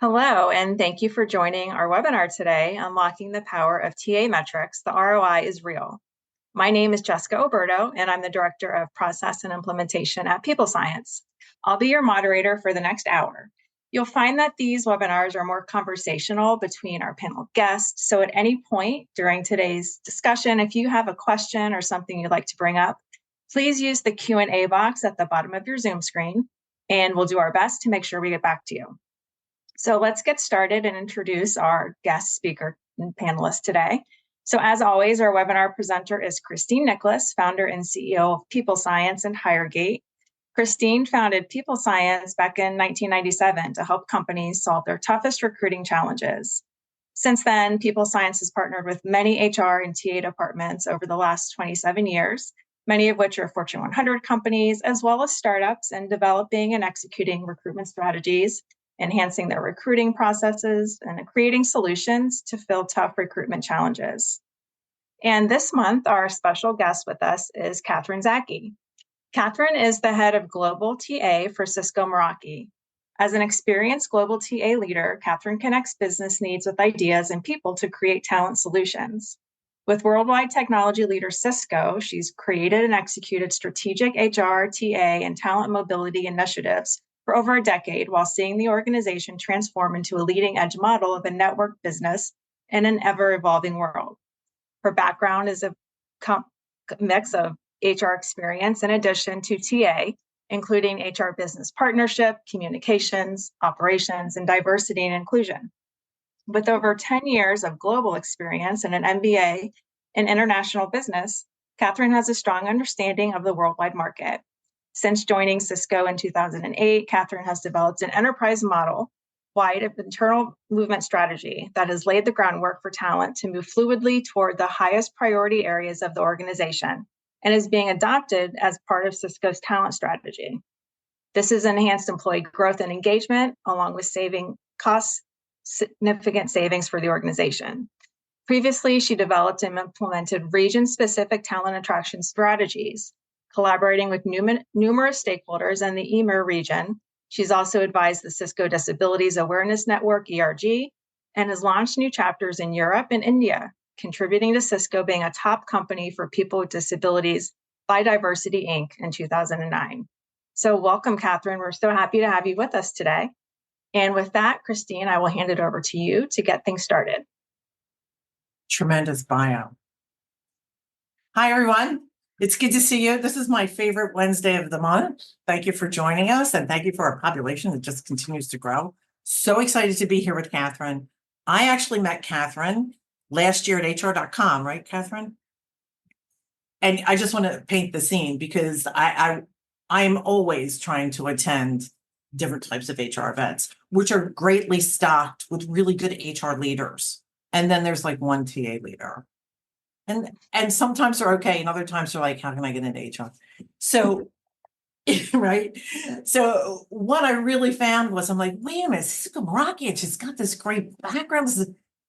Hello, and thank you for joining our webinar today, Unlocking the Power of TA Metrics, the ROI is Real. My name is Jessica Oberto, and I'm the Director of Process and Implementation at People Science. I'll be your moderator for the next hour. You'll find that these webinars are more conversational between our panel guests, so at any point during today's discussion, if you have a question or something you'd like to bring up, please use the Q&A box at the bottom of your Zoom screen, and we'll do our best to make sure we get back to you. So let's get started and introduce our guest speaker and panelist today. So as always, our webinar presenter is Christine Nicholas, founder and CEO of People Science and HireGate. Christine founded People Science back in 1997 to help companies solve their toughest recruiting challenges. Since then, People Science has partnered with many HR and TA departments over the last 27 years, many of which are Fortune 100 companies, as well as startups, in developing and executing recruitment strategies, enhancing their recruiting processes, and creating solutions to fill tough recruitment challenges. And this month, our special guest with us is Kathryn Zaki. Kathryn is the head of Global TA for Cisco Meraki. As an experienced global TA leader, Kathryn connects business needs with ideas and people to create talent solutions. With worldwide technology leader Cisco, she's created and executed strategic HR, TA, and talent mobility initiatives for over a decade, while seeing the organization transform into a leading edge model of a network business in an ever-evolving world. Her background is a mix of HR experience in addition to TA, including HR business partnership, communications, operations, and diversity and inclusion. With over 10 years of global experience and an MBA in international business, Kathryn has a strong understanding of the worldwide market. Since joining Cisco in 2008, Kathryn has developed an enterprise model-wide internal movement strategy that has laid the groundwork for talent to move fluidly toward the highest priority areas of the organization and is being adopted as part of Cisco's talent strategy. This has enhanced employee growth and engagement, along with significant savings for the organization. Previously, she developed and implemented region-specific talent attraction strategies, collaborating with numerous stakeholders in the EMER region. She's also advised the Cisco Disabilities Awareness Network, ERG, and has launched new chapters in Europe and India, contributing to Cisco being a top company for people with disabilities by Diversity, Inc. in 2009. So welcome, Kathryn. We're so happy to have you with us today. And with that, Christine, I will hand it over to you to get things started. Tremendous bio. Hi, everyone. It's good to see you. This is my favorite Wednesday of the month. Thank you for joining us, and thank you for our population that just continues to grow. So excited to be here with Kathryn. I actually met Kathryn last year at hr.com, right, Kathryn? And I just want to paint the scene because I'm always trying to attend different types of HR events, which are greatly stocked with really good HR leaders. And then there's like one TA leader. And sometimes they're okay, and other times they're like, how can I get into HR? So, right? So what I really found was, I'm like, wait a minute, Cisco Meraki, and she's got this great background.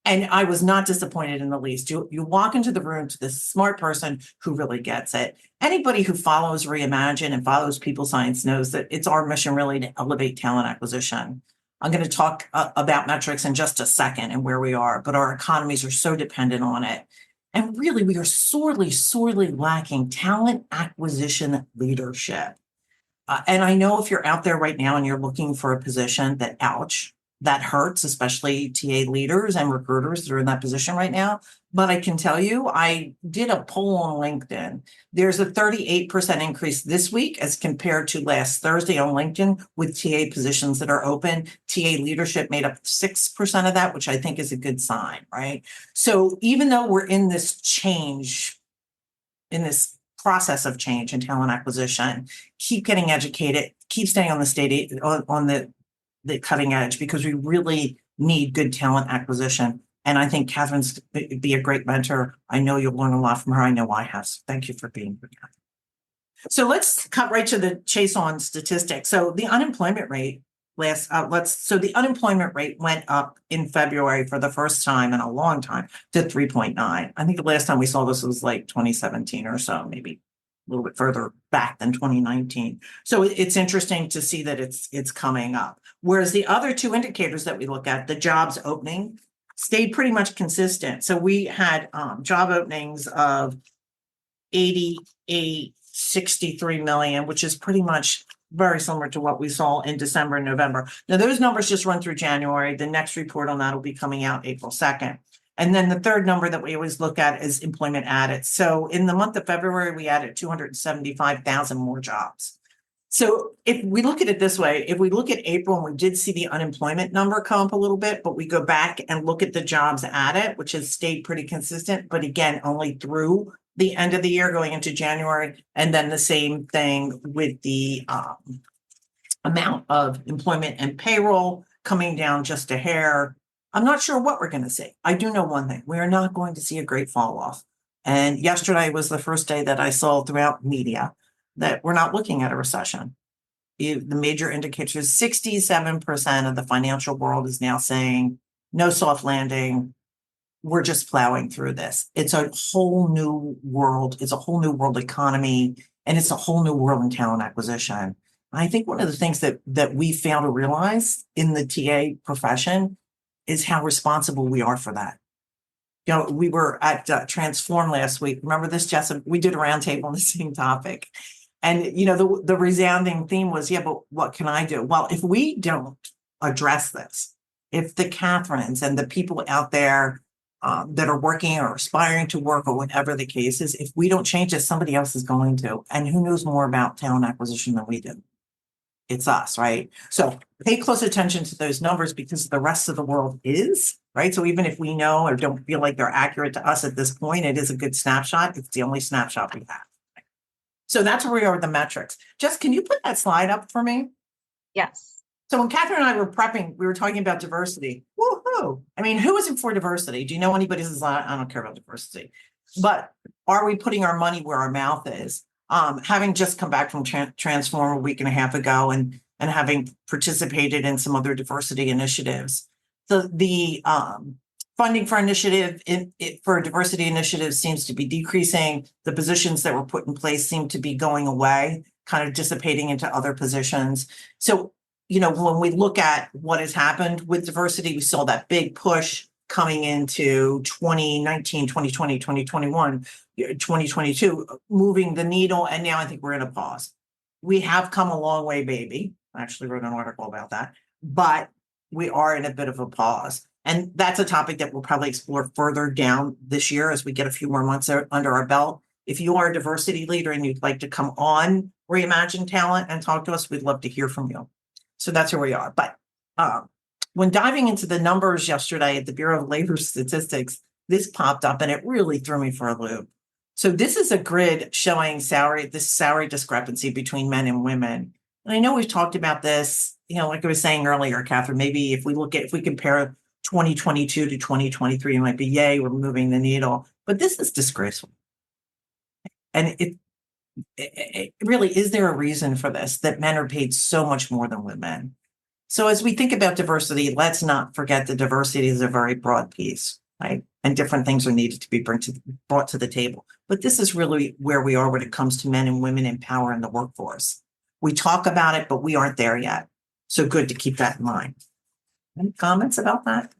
And I was not disappointed in the least. You walk into the room to this smart person who really gets it. Anybody who follows Reimagine and follows People Science knows that it's our mission really to elevate talent acquisition. I'm going to talk about metrics in just a second and where we are, but our economies are so dependent on it. And really, we are sorely, sorely lacking talent acquisition leadership. And I know if you're out there right now and you're looking for a position that, ouch, that hurts, especially TA leaders and recruiters that are in that position right now. But I can tell you, I did a poll on LinkedIn. There's a 38% increase this week as compared to last Thursday on LinkedIn with TA positions that are open. TA leadership made up 6% of that, which I think is a good sign, right? So even though we're in this change, in this process of change in talent acquisition, keep getting educated, keep staying on the cutting edge, because we really need good talent acquisition. And I think Kathryn's be a great mentor. I know you'll learn a lot from her. I know I have. So thank you for being here, Kathryn. So let's cut right to the chase on statistics. So the unemployment rate the unemployment rate went up in February for the first time in a long time to 3.9. I think the last time we saw this was like 2017 or so, maybe little bit further back than 2019. So it's interesting to see that it's coming up. Whereas the other two indicators that we look at, the jobs opening, stayed pretty much consistent. So we had job openings of 63 million, which is pretty much very similar to what we saw in December and November. Now, those numbers just run through January. The next report on that will be coming out April 2nd. And then the third number that we always look at is employment added. So in the month of February, we added 275,000 more jobs. So if we look at it this way, if we look at April and we did see the unemployment number come up a little bit, but we go back and look at the jobs added, which has stayed pretty consistent, but again, only through the end of the year going into January. And then the same thing with the amount of employment and payroll coming down just a hair. I'm not sure what we're going to see. I do know one thing. We are not going to see a great fall off. And yesterday was the first day that I saw throughout media that we're not looking at a recession. The major indicators, 67% of the financial world is now saying no soft landing. We're just plowing through this. It's a whole new world. It's a whole new world economy, and it's a whole new world in talent acquisition. I think one of the things that we fail to realize in the TA profession is how responsible we are for that. You know, we were at Transform last week. Remember this, Jessica? We did a roundtable on the same topic. And, you know, the resounding theme was, yeah, but what can I do? Well, if we don't address this, if the Kathryns and the people out there that are working or aspiring to work or whatever the case is, if we don't change it, somebody else is going to. And who knows more about talent acquisition than we do? It's us, right? So pay close attention to those numbers because the rest of the world is, right? So even if we know or don't feel like they're accurate to us at this point, it is a good snapshot. It's the only snapshot we have. So that's where we are with the metrics. Jess, can you put that slide up for me? Yes. So when Kathryn and I were prepping, we were talking about diversity. Woohoo! I mean, who isn't for diversity? Do you know anybody who says, I don't care about diversity? But are we putting our money where our mouth is? Having just come back from Transform a week and a half ago and having participated in some other diversity initiatives. So the funding for for diversity initiatives seems to be decreasing. The positions that were put in place seem to be going away, kind of dissipating into other positions. So, you know, when we look at what has happened with diversity, we saw that big push coming into 2019, 2020, 2021, 2022, moving the needle. And now I think we're in a pause. We have come a long way, baby. I actually wrote an article about that, but we are in a bit of a pause. And that's a topic that we'll probably explore further down this year as we get a few more months under our belt. If you are a diversity leader and you'd like to come on Reimagine Talent and talk to us, we'd love to hear from you. So that's where we are. But when diving into the numbers yesterday at the Bureau of Labor Statistics, this popped up and it really threw me for a loop. So this is a grid showing this salary discrepancy between men and women. And I know we've talked about this, you know, like I was saying earlier, Kathryn, maybe if we compare 2022 to 2023, it might be, yay, we're moving the needle. But this is disgraceful. And it really, is there a reason for this, that men are paid so much more than women? So as we think about diversity, let's not forget that diversity is a very broad piece, right? And different things are needed to be brought to the table. But this is really where we are when it comes to men and women in power in the workforce. We talk about it, but we aren't there yet. So good to keep that in mind. Any comments about that?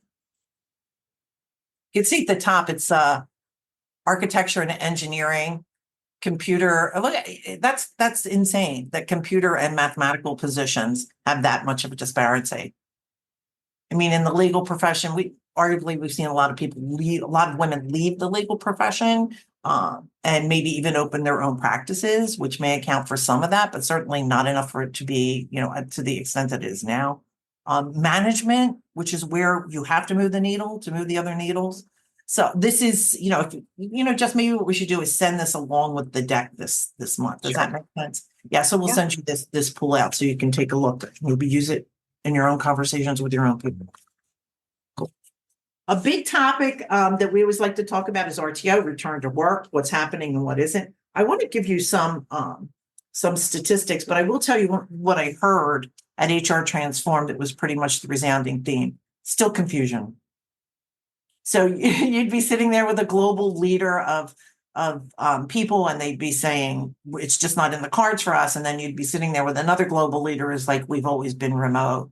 You can see at the top, it's architecture and engineering, computer. Look, that's insane that computer and mathematical positions have that much of a disparity. I mean, in the legal profession, we've seen a lot of women leave the legal profession and maybe even open their own practices, which may account for some of that, but certainly not enough for it to be, you know, to the extent that it is now. Management, which is where you have to move the needle to move the other needles. So this is, you know, just maybe what we should do is send this along with the deck this month. Does that make sense? Yeah. So we'll send you this pull out so you can take a look. Maybe use it in your own conversations with your own people. Cool. A big topic that we always like to talk about is RTO, return to work, what's happening and what isn't. I want to give you some statistics, but I will tell you what I heard at HR Transformed. It was pretty much the resounding theme. Still confusion. So you'd be sitting there with a global leader of people, and they'd be saying it's just not in the cards for us. And then you'd be sitting there with another global leader who's like, we've always been remote.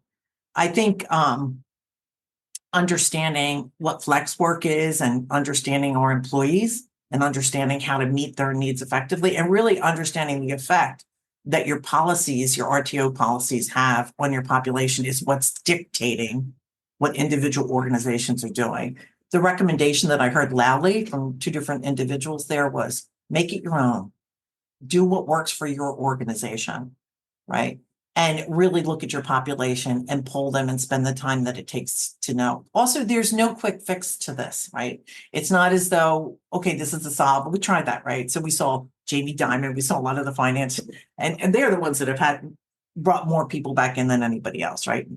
I think understanding what flex work is and understanding our employees and understanding how to meet their needs effectively and really understanding the effect that your policies, your RTO policies have on your population is what's dictating what individual organizations are doing. The recommendation that I heard loudly from two different individuals there was make it your own. Do what works for your organization, right? And really look at your population and poll them and spend the time that it takes to know. Also, there's no quick fix to this, right? It's not as though, okay, this is the solve. We tried that, right? So we saw Jamie Dimon, we saw a lot of the finance, and they're the ones that have brought more people back in than anybody else, right?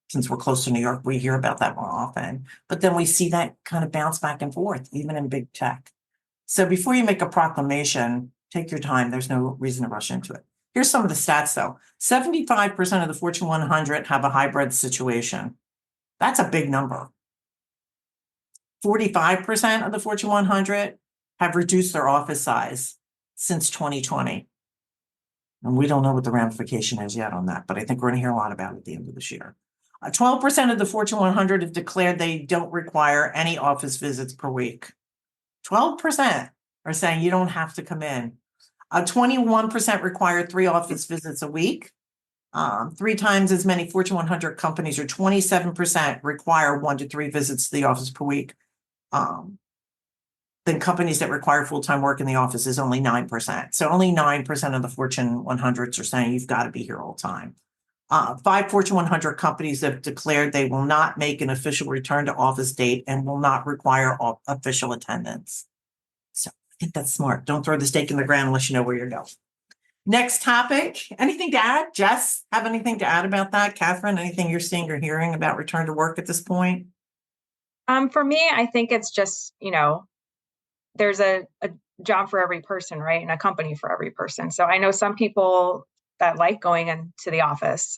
Since we're close to New York, we hear about that more often. But then we see that kind of bounce back and forth, even in big tech. So before you make a proclamation, take your time. There's no reason to rush into it. Here's some of the stats, though. 75% of the Fortune 100 have a hybrid situation. That's a big number. 45% of the Fortune 100 have reduced their office size since 2020. And we don't know what the ramification is yet on that, but I think we're going to hear a lot about it at the end of this year. 12% of the Fortune 100 have declared they don't require any office visits per week. 12% are saying you don't have to come in. 21% require 3 office visits a week. 3 times as many Fortune 100 companies, or 27%, require 1 to 3 visits to the office per week. Then companies that require full-time work in the office is only 9%. So only 9% of the Fortune 100s are saying you've got to be here all the time. 5 Fortune 100 companies have declared they will not make an official return to office date and will not require official attendance. So I think that's smart. Don't throw the stake in the ground unless you know where you're going. Next topic. Anything to add? Jess, have anything to add about that? Kathryn, anything you're seeing or hearing about return to work at this point? For me, I think it's just, there's a job for every person, right? And a company for every person. So I know some people that like going into the office.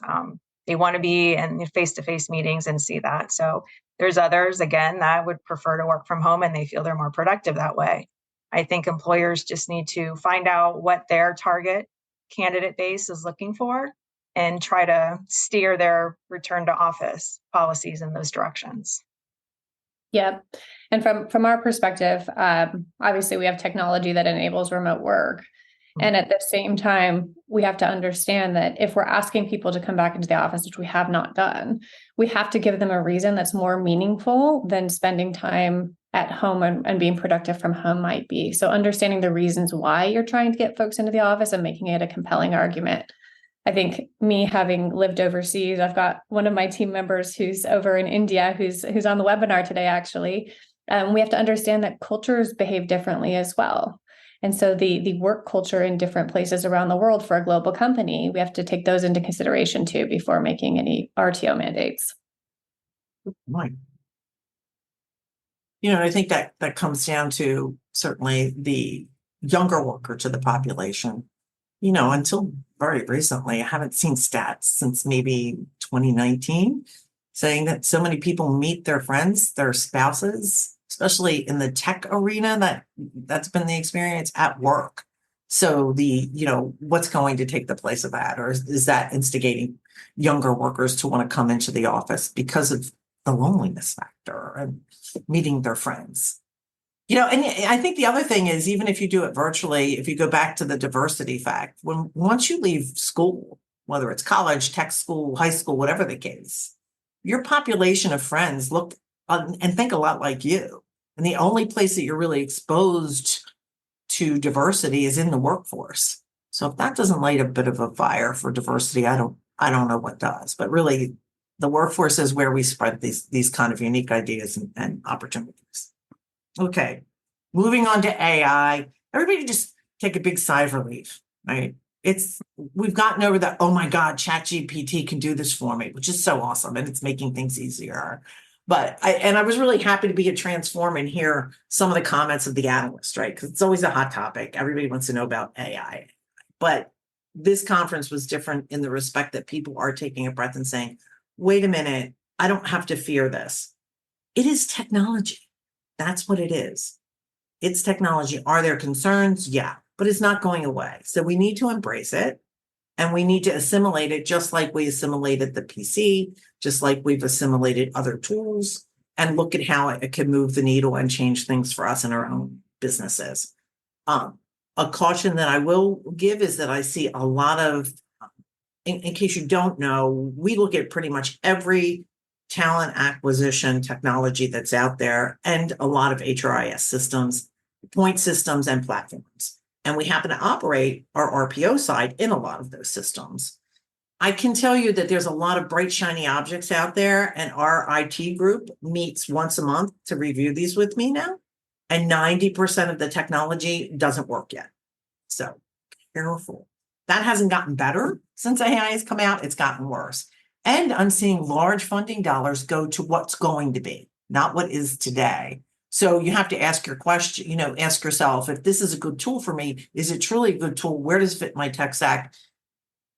They want to be in face-to-face meetings and see that. So there's others, again, that would prefer to work from home and they feel they're more productive that way. I think employers just need to find out what their target candidate base is looking for and try to steer their return to office policies in those directions. Yeah. And from our perspective, obviously we have technology that enables remote work. And at the same time, we have to understand that if we're asking people to come back into the office, which we have not done, we have to give them a reason that's more meaningful than spending time at home and being productive from home might be. So understanding the reasons why you're trying to get folks into the office and making it a compelling argument. I think me having lived overseas, I've got one of my team members who's over in India, who's on the webinar today, actually. We have to understand that cultures behave differently as well. And so the work culture in different places around the world for a global company, we have to take those into consideration too before making any RTO mandates. Right. I think that comes down to certainly the younger worker to the population. Until very recently, I haven't seen stats since maybe 2019 saying that so many people meet their friends, their spouses, especially in the tech arena, that's been the experience at work. So what's going to take the place of that? Or is that instigating younger workers to want to come into the office because of the loneliness factor and meeting their friends? And I think the other thing is, even if you do it virtually, if you go back to the diversity fact, once you leave school, whether it's college, tech school, high school, whatever the case, your population of friends look and think a lot like you. And the only place that you're really exposed to diversity is in the workforce. So if that doesn't light a bit of a fire for diversity, I don't know what does. But really, the workforce is where we spread these kind of unique ideas and opportunities. Okay, moving on to AI. Everybody just take a big sigh of relief, right? We've gotten over that, oh my God, ChatGPT can do this for me, which is so awesome, and it's making things easier. But I was really happy to be at Transform and hear some of the comments of the analysts, right? Because it's always a hot topic. Everybody wants to know about AI. But this conference was different in the respect that people are taking a breath and saying, wait a minute, I don't have to fear this. It is technology. That's what it is. It's technology. Are there concerns? Yeah, but it's not going away. So we need to embrace it and we need to assimilate it just like we assimilated the PC, just like we've assimilated other tools, and look at how it can move the needle and change things for us in our own businesses. A caution that I will give is that I see a lot of, in case you don't know, we look at pretty much every talent acquisition technology that's out there and a lot of HRIS systems, point systems, and platforms. And we happen to operate our RPO side in a lot of those systems. I can tell you that there's a lot of bright, shiny objects out there, and our IT group meets once a month to review these with me now. And 90% of the technology doesn't work yet. So careful. That hasn't gotten better since AI has come out. It's gotten worse. And I'm seeing large funding dollars go to what's going to be, not what is today. So you have to ask your question, ask yourself, if this is a good tool for me, is it truly a good tool? Where does it fit my tech stack?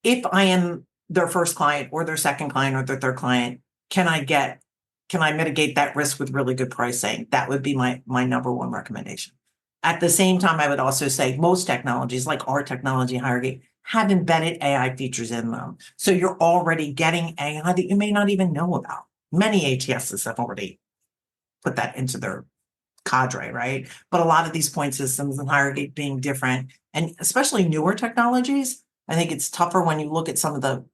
If I am their first client or their second client or their third client, can I mitigate that risk with really good pricing? That would be my number one recommendation. At the same time, I would also say most technologies, like our technology hierarchy, have embedded AI features in them. So you're already getting AI that you may not even know about. Many ATSs have already put that into their cadre, right? But a lot of these point systems and hierarchy being different, and especially newer technologies, I think it's tougher when you look at some of the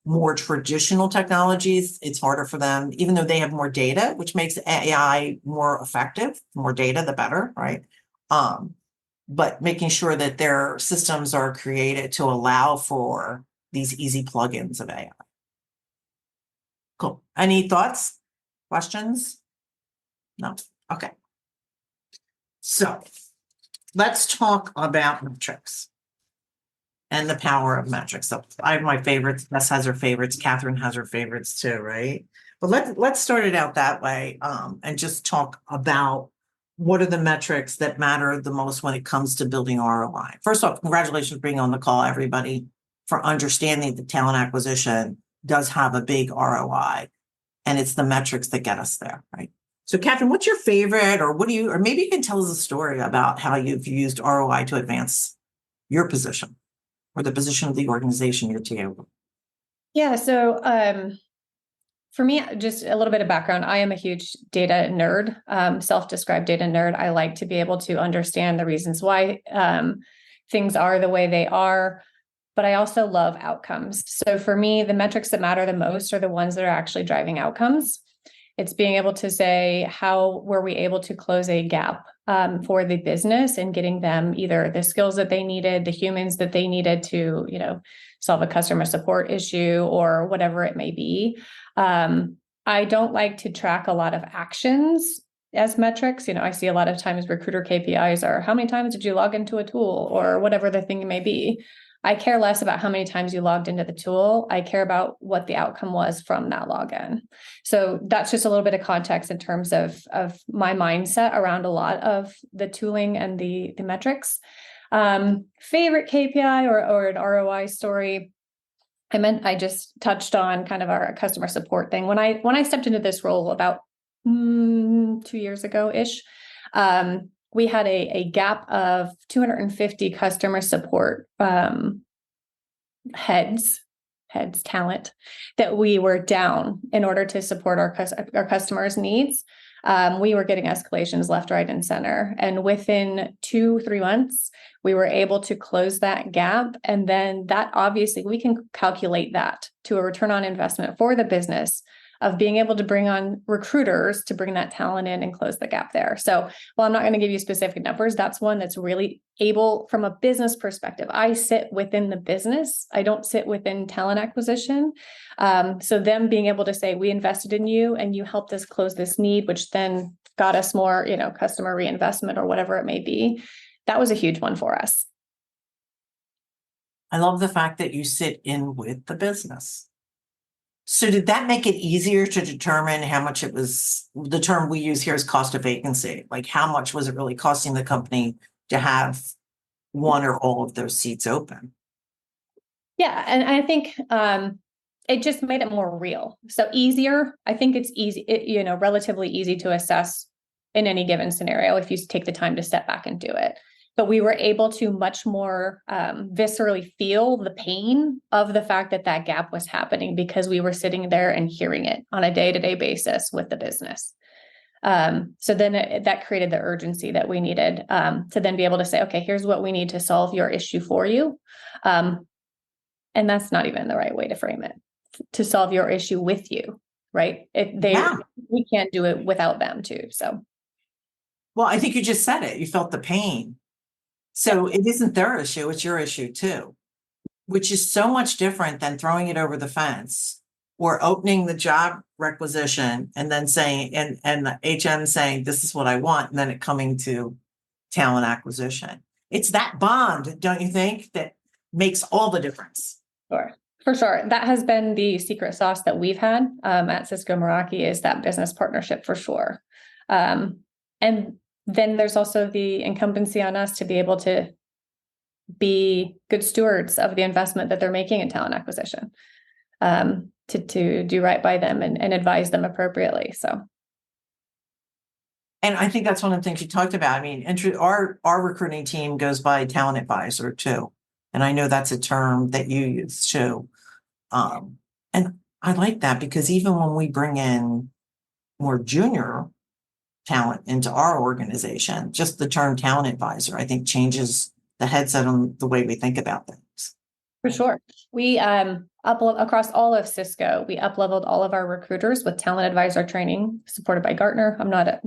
more traditional technologies. It's harder for them, even though they have more data, which makes AI more effective. More data, the better, right? But making sure that their systems are created to allow for these easy plugins of AI. Cool. Any thoughts, questions? No. Okay. So let's talk about metrics and the power of metrics. So I have my favorites. Bess has her favorites. Kathryn has her favorites too, right? But let's start it out that way, and just talk about what are the metrics that matter the most when it comes to building ROI. First off, congratulations for being on the call, everybody, for understanding that talent acquisition does have a big ROI, and it's the metrics that get us there, right? So Kathryn, what's your favorite, or maybe you can tell us a story about how you've used ROI to advance your position or the position of the organization you're TA. Yeah. So for me, just a little bit of background. I am a huge data nerd, self-described data nerd. I like to be able to understand the reasons why things are the way they are, but I also love outcomes. So for me, the metrics that matter the most are the ones that are actually driving outcomes. It's being able to say, how were we able to close a gap for the business and getting them either the skills that they needed, the humans that they needed to, solve a customer support issue or whatever it may be. I don't like to track a lot of actions as metrics. I see a lot of times recruiter KPIs are how many times did you log into a tool or whatever the thing may be. I care less about how many times you logged into the tool. I care about what the outcome was from that login. So that's just a little bit of context in terms of my mindset around a lot of the tooling and the metrics. Favorite KPI or an ROI story. I just touched on kind of our customer support thing. When I stepped into this role about 2 years ago-ish, we had a gap of 250 customer support heads talent that we were down in order to support our customers' needs. We were getting escalations left, right, and center. And within 2-3 months, we were able to close that gap. And then that obviously we can calculate that to a return on investment for the business of being able to bring on recruiters to bring that talent in and close the gap there. So while I'm not going to give you specific numbers, that's one that's really able from a business perspective. I sit within the business. I don't sit within talent acquisition. So them being able to say, we invested in you and you helped us close this need, which then got us more, customer reinvestment or whatever it may be. That was a huge one for us. I love the fact that you sit in with the business. So did that make it easier to determine how much it was? The term we use here is cost of vacancy. Like how much was it really costing the company to have one or all of those seats open? Yeah. And I think it just made it more real. So easier. I think it's easy, relatively easy to assess in any given scenario if you take the time to step back and do it. But we were able to much more viscerally feel the pain of the fact that that gap was happening because we were sitting there and hearing it on a day-to-day basis with the business. So then that created the urgency that we needed to then be able to say, okay, here's what we need to solve your issue for you. And that's not even the right way to frame it, to solve your issue with you, right? We can't do it without them too. So. Well, I think you just said it. You felt the pain. So it isn't their issue, it's your issue too, which is so much different than throwing it over the fence or opening the job requisition and then saying, and the HM saying, this is what I want, and then it coming to talent acquisition. It's that bond, don't you think, that makes all the difference? Sure. For sure. That has been the secret sauce that we've had at Cisco Meraki, is that business partnership for sure. And then there's also the incumbency on us to be able to be good stewards of the investment that they're making in talent acquisition, to do right by them and advise them appropriately. So. And I think that's one of the things you talked about. I mean, our recruiting team goes by talent advisor too. And I know that's a term that you use too. And I like that because even when we bring in more junior talent into our organization, just the term talent advisor, I think changes the headset on the way we think about things. For sure. We across all of Cisco, we up-leveled all of our recruiters with talent advisor training supported by Gartner. I'm not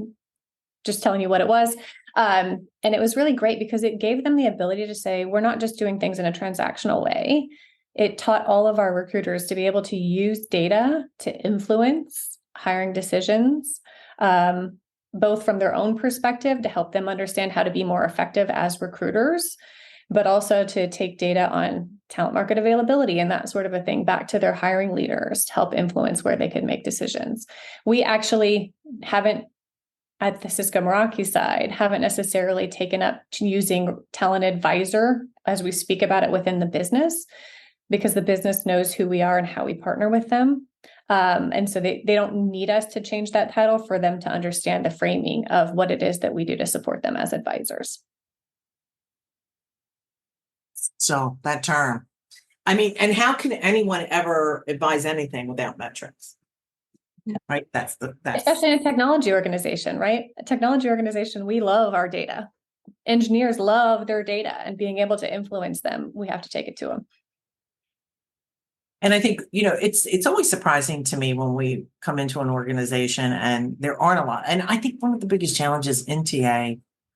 just telling you what it was. And it was really great because it gave them the ability to say, we're not just doing things in a transactional way. It taught all of our recruiters to be able to use data to influence hiring decisions, both from their own perspective to help them understand how to be more effective as recruiters, but also to take data on talent market availability and that sort of a thing back to their hiring leaders to help influence where they could make decisions. We actually haven't, at the Cisco Meraki side, haven't necessarily taken up to using talent advisor as we speak about it within the business, because the business knows who we are and how we partner with them. And so they don't need us to change that title for them to understand the framing of what it is that we do to support them as advisors. So that term, I mean, and how can anyone ever advise anything without metrics? Right. That's especially in a technology organization, right? A technology organization, we love our data. Engineers love their data, and being able to influence them, we have to take it to them. And I think, it's always surprising to me when we come into an organization and there aren't a lot. And I think one of the biggest challenges in TA,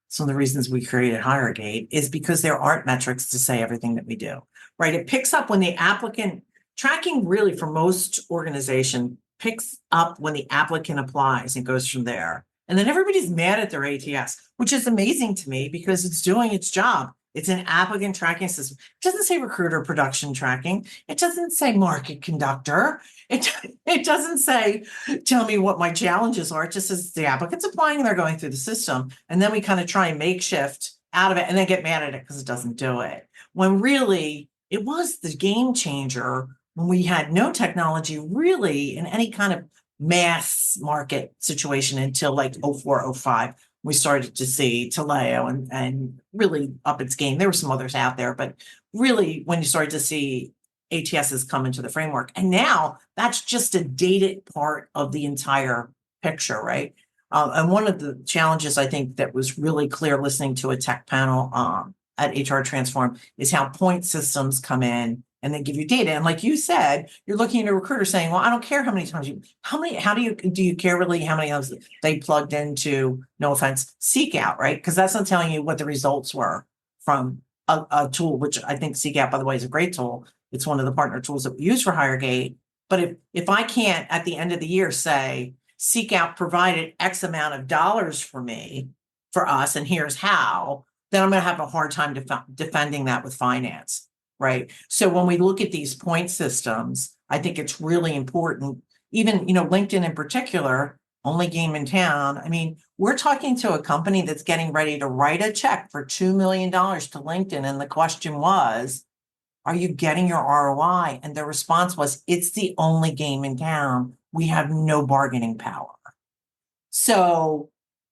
some of the reasons we created HireGate, is because there aren't metrics to say everything that we do, right? It picks up when the applicant, tracking really for most organizations, picks up when the applicant applies and goes from there. And then everybody's mad at their ATS, which is amazing to me because it's doing its job. It's an applicant tracking system. It doesn't say recruiter production tracking. It doesn't say market conductor. It doesn't say, tell me what my challenges are. It just says the applicant's applying and they're going through the system. And then we kind of try and makeshift out of it and then get mad at it because it doesn't do it. When really it was the game changer when we had no technology really in any kind of mass market situation until like 04, 05. We started to see Taleo and really up its game. There were some others out there, but really when you started to see ATSs come into the framework. And now that's just a dated part of the entire picture, right? And one of the challenges I think that was really clear listening to a tech panel at HR Transform is how point systems come in and they give you data. And like you said, you're looking at a recruiter saying, well, I don't care how many times do you care really how many times they plugged into, no offense, Seek Out, right? Because that's not telling you what the results were from a tool, which I think Seek Out, by the way, is a great tool. It's one of the partner tools that we use for HireGate. But if I can't at the end of the year say, Seek Out provided X amount of dollars for us, and here's how, then I'm going to have a hard time defending that with finance. Right. So when we look at these point systems, I think it's really important, even, LinkedIn in particular, only game in town. I mean, we're talking to a company that's getting ready to write a check for $2 million to LinkedIn. And the question was, are you getting your ROI? And the response was, it's the only game in town. We have no bargaining power. So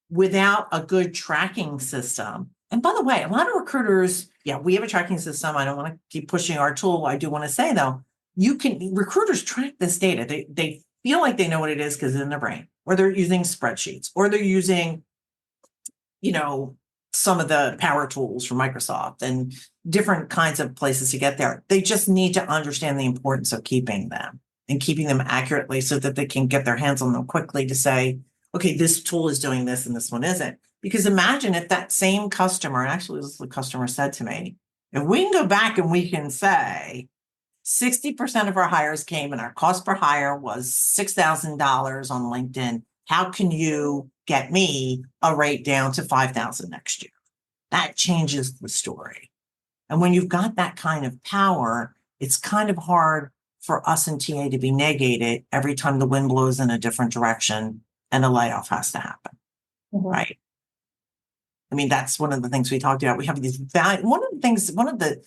without a good tracking system. And by the way, a lot of recruiters, yeah, we have a tracking system. I don't want to keep pushing our tool. I do want to say though, recruiters track this data. They feel like they know what it is because it's in their brain, or they're using spreadsheets, or they're using, some of the power tools from Microsoft and different kinds of places to get there. They just need to understand the importance of keeping them and keeping them accurately so that they can get their hands on them quickly to say, okay, this tool is doing this and this one isn't. Because imagine if that same customer, and actually this is what the customer said to me, if we can go back and we can say 60% of our hires came and our cost per hire was $6,000 on LinkedIn, how can you get me a rate down to $5,000 next year? That changes the story. And when you've got that kind of power, it's kind of hard for us in TA to be negated every time the wind blows in a different direction and a layoff has to happen, right? I mean, that's one of the things we talked about. We have these one of the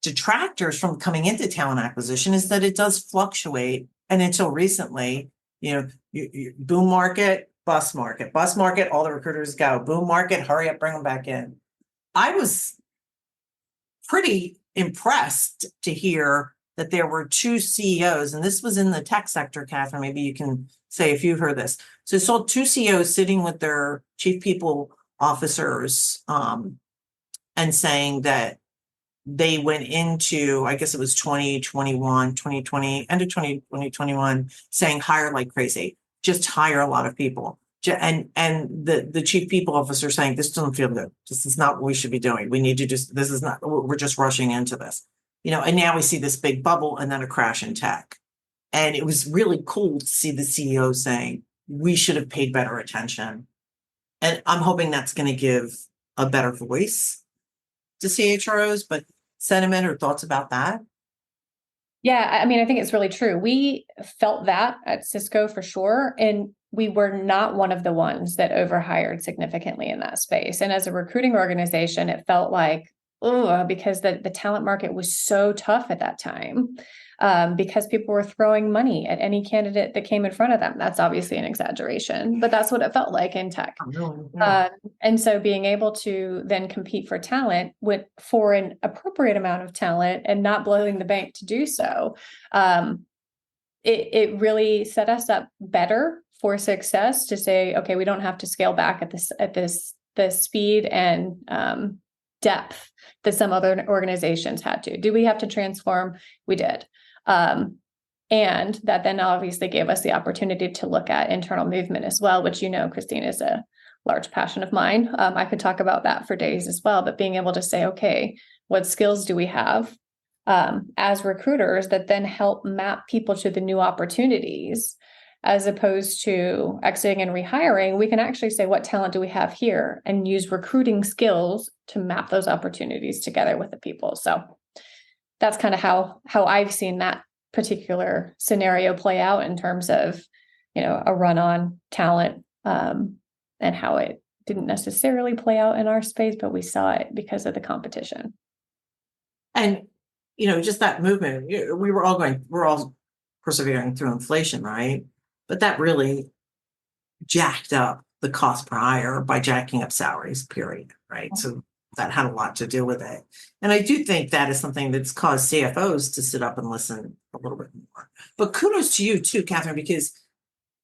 detractors from coming into talent acquisition is that it does fluctuate. And until recently, boom market, bust market, all the recruiters go, boom market, hurry up, bring them back in. I was pretty impressed to hear that there were two CEOs, and this was in the tech sector, Kathryn, maybe you can say if you've heard this. So I saw two CEOs sitting with their chief people officers and saying that they went into, I guess it was 2020, end of 2021, saying hire like crazy, just hire a lot of people. And the chief people officer saying, this doesn't feel good. This is not what we should be doing. We need to we're just rushing into this, and now we see this big bubble and then a crash in tech. And it was really cool to see the CEO saying, we should have paid better attention. And I'm hoping that's going to give a better voice to CHROs, but sentiment or thoughts about that? Yeah, I mean, I think it's really true. We felt that at Cisco for sure. And we were not one of the ones that overhired significantly in that space. And as a recruiting organization, it felt like, because the talent market was so tough at that time, because people were throwing money at any candidate that came in front of them. That's obviously an exaggeration, but that's what it felt like in tech. And so being able to then compete for talent for an appropriate amount of talent and not blowing the bank to do so, it really set us up better for success to say, okay, we don't have to scale back at the speed and depth that some other organizations had to. Do we have to transform? We did. And that then obviously gave us the opportunity to look at internal movement as well, which, Christine, is a large passion of mine. I could talk about that for days as well, but being able to say, okay, what skills do we have as recruiters that then help map people to the new opportunities, as opposed to exiting and rehiring? We can actually say, what talent do we have here, and use recruiting skills to map those opportunities together with the people. So that's kind of how I've seen that particular scenario play out in terms of, a run on talent, and how it didn't necessarily play out in our space, but we saw it because of the competition. And, just that movement, we're all persevering through inflation, right? But that really jacked up the cost per hire by jacking up salaries, period, right? So that had a lot to do with it. And I do think that is something that's caused CFOs to sit up and listen a little bit more. But kudos to you too, Kathryn, because,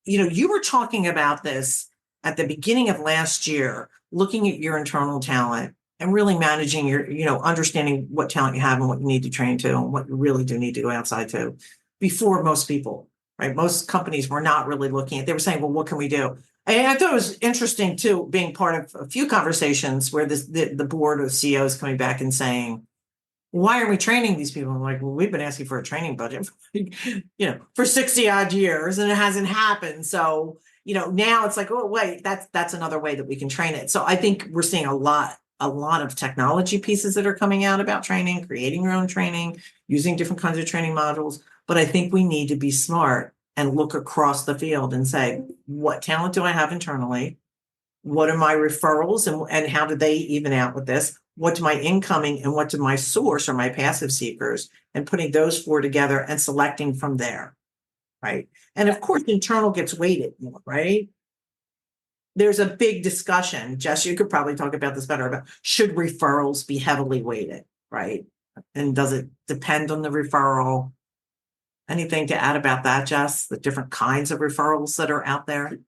you were talking about this at the beginning of last year, looking at your internal talent and really managing your, understanding what talent you have and what you need to train to and what you really do need to go outside to before most people, right? Most companies were not really looking at, they were saying, well, what can we do? And I thought it was interesting too, being part of a few conversations where the board of CEOs coming back and saying, why are we training these people? I'm like, well, we've been asking for a training budget, for 60 odd years and it hasn't happened. So, now it's like, oh, wait, that's another way that we can train it. So I think we're seeing a lot of technology pieces that are coming out about training, creating your own training, using different kinds of training modules. But I think we need to be smart and look across the field and say, what talent do I have internally? What are my referrals and how do they even out with this? What do my incoming and what do my source or my passive seekers, and putting those four together and selecting from there, right? And of course, internal gets weighted more, right? there's a big discussion. Jess, you could probably talk about this better, about should referrals be heavily weighted, right? And does it depend on the referral? Anything to add about that, Jess? The different kinds of referrals that are out there?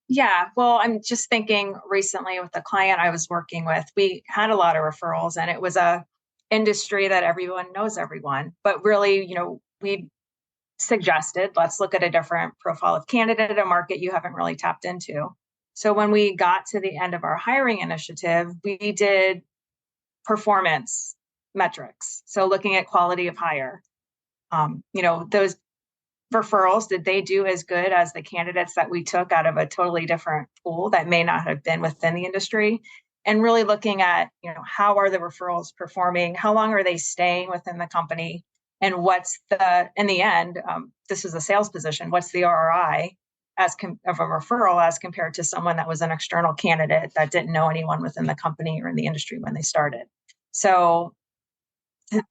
Yeah, well, I'm just thinking recently with the client I was working with, we had a lot of referrals and it was a industry that everyone knows everyone. But really, we suggested let's look at a different profile of candidate, a market you haven't really tapped into. So when we got to the end of our hiring initiative, we did performance metrics. So looking at quality of hire, those referrals, did they do as good as the candidates that we took out of a totally different pool that may not have been within the industry? And really looking at, how are the referrals performing? How long are they staying within the company? And what's in the end, this is a sales position, what's the ROI of a referral as compared to someone that was an external candidate that didn't know anyone within the company or in the industry when they started? So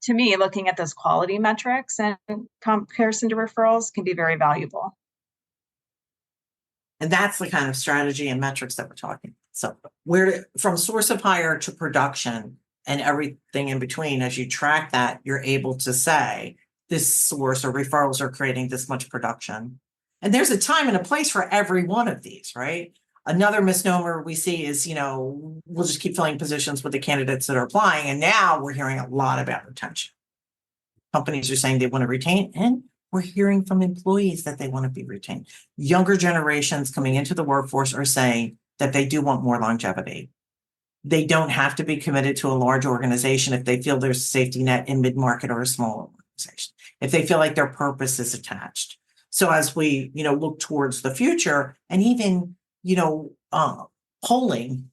to me, looking at those quality metrics and comparison to referrals can be very valuable. And that's the kind of strategy and metrics that we're talking. So from source of hire to production and everything in between, as you track that, you're able to say this source or referrals are creating this much production. And there's a time and a place for every one of these, right? Another misnomer we see is, we'll just keep filling positions with the candidates that are applying. And now we're hearing a lot about retention. Companies are saying they want to retain, and we're hearing from employees that they want to be retained. Younger generations coming into the workforce are saying that they do want more longevity. They don't have to be committed to a large organization if they feel there's a safety net in mid-market or a small organization, if they feel like their purpose is attached. So as we, look towards the future and even, polling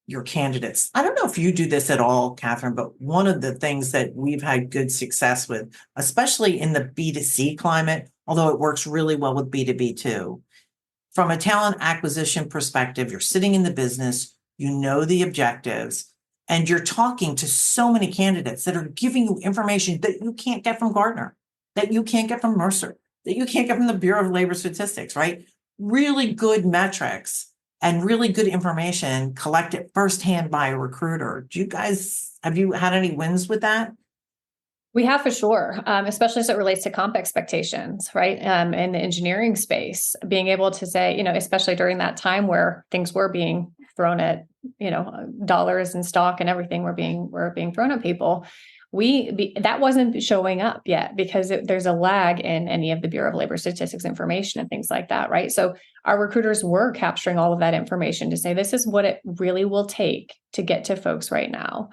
your candidates. I don't know if you do this at all, Kathryn, but one of the things that we've had good success with, especially in the B2C climate, although it works really well with B2B too, from a talent acquisition perspective, you're sitting in the business, you know the objectives, and you're talking to so many candidates that are giving you information that you can't get from Gartner, that you can't get from Mercer, that you can't get from the Bureau of Labor Statistics, right? Really good metrics and really good information collected firsthand by a recruiter. Have you had any wins with that? We have for sure, especially as it relates to comp expectations, right? In the engineering space, being able to say, especially during that time where things were being thrown at, dollars and stock and everything were being thrown at people. That wasn't showing up yet because there's a lag in any of the Bureau of Labor Statistics information and things like that, right? So our recruiters were capturing all of that information to say, this is what it really will take to get to folks right now.